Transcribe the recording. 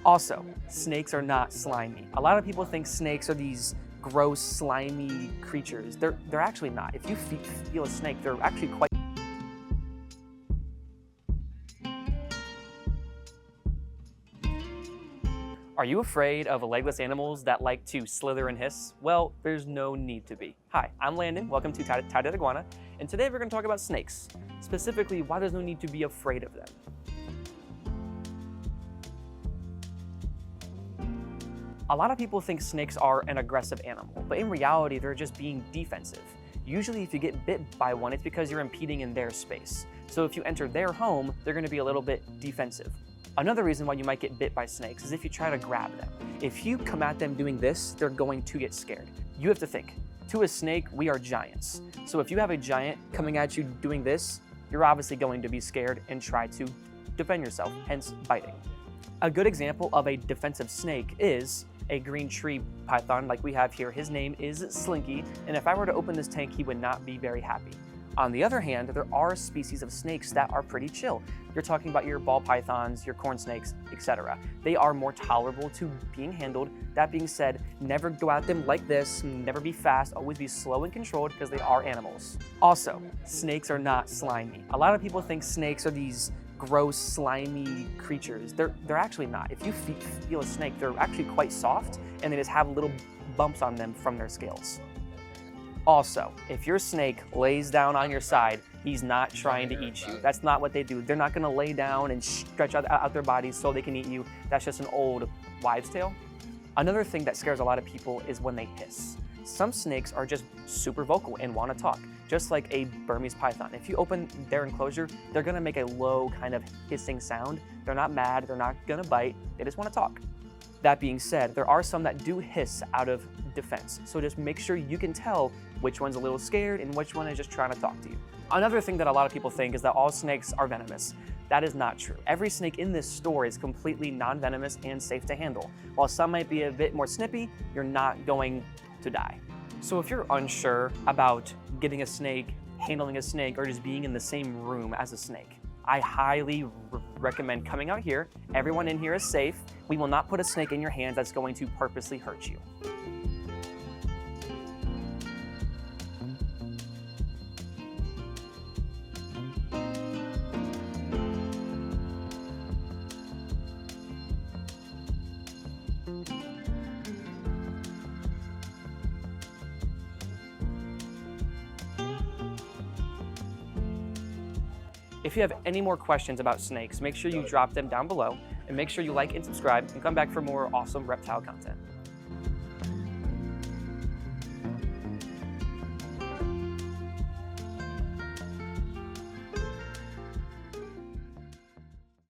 Also, snakes are not slimy. A lot of people think snakes are these gross, slimy creatures. They're actually not. If you feel a snake, they're actually quite. Are you afraid of legless animals that like to slither and hiss? Well, there's no need to be. Hi, I'm Landon. Welcome to Tye-Dyed Iguana, and today we're going to talk about snakes, specifically why there's no need to be afraid of them. A lot of people think snakes are an aggressive animal, but in reality, they're just being defensive. Usually, if you get bit by one, it's because you're impeding in their space. So if you enter their home, they're going to be a little bit defensive. Another reason why you might get bit by snakes is if you try to grab them. If you come at them doing this, they're going to get scared. You have to think, to a snake, we are giants. So if you have a giant coming at you doing this, you're obviously going to be scared and try to defend yourself, hence biting. A good example of a defensive snake is a green tree python like we have here. His name is Slinky, and if I were to open this tank, he would not be very happy. On the other hand, there are species of snakes that are pretty chill. You're talking about your ball pythons, your corn snakes, etc. They are more tolerable to being handled. That being said, never go at them like this, never be fast, always be slow and controlled because they are animals. Also, snakes are not slimy. A lot of people think snakes are these gross, slimy creatures. They're actually not. If you feel a snake, they're actually quite soft and they just have little bumps on them from their scales. Also, if your snake lays down on your side, he's not trying to eat you. That's not what they do. They're not going to lay down and stretch out their bodies so they can eat you. That's just an old wives' tale. Another thing that scares a lot of people is when they hiss. Some snakes are just super vocal and want to talk, just like a Burmese python. If you open their enclosure, they're going to make a low kind of hissing sound. They're not mad, they're not going to bite, they just want to talk. That being said, there are some that do hiss out of defense, so just make sure you can tell which one's a little scared and which one is just trying to talk to you. Another thing that a lot of people think is that all snakes are venomous. That is not true. Every snake in this store is completely non-venomous and safe to handle. While some might be a bit more snippy, you're not going to die. So if you're unsure about getting a snake, handling a snake, or just being in the same room as a snake, I highly recommend coming out here. Everyone in here is safe. We will not put a snake in your hands that's going to purposely hurt you. If you have any more questions about snakes, make sure you drop them down below and make sure you like and subscribe and come back for more awesome reptile content.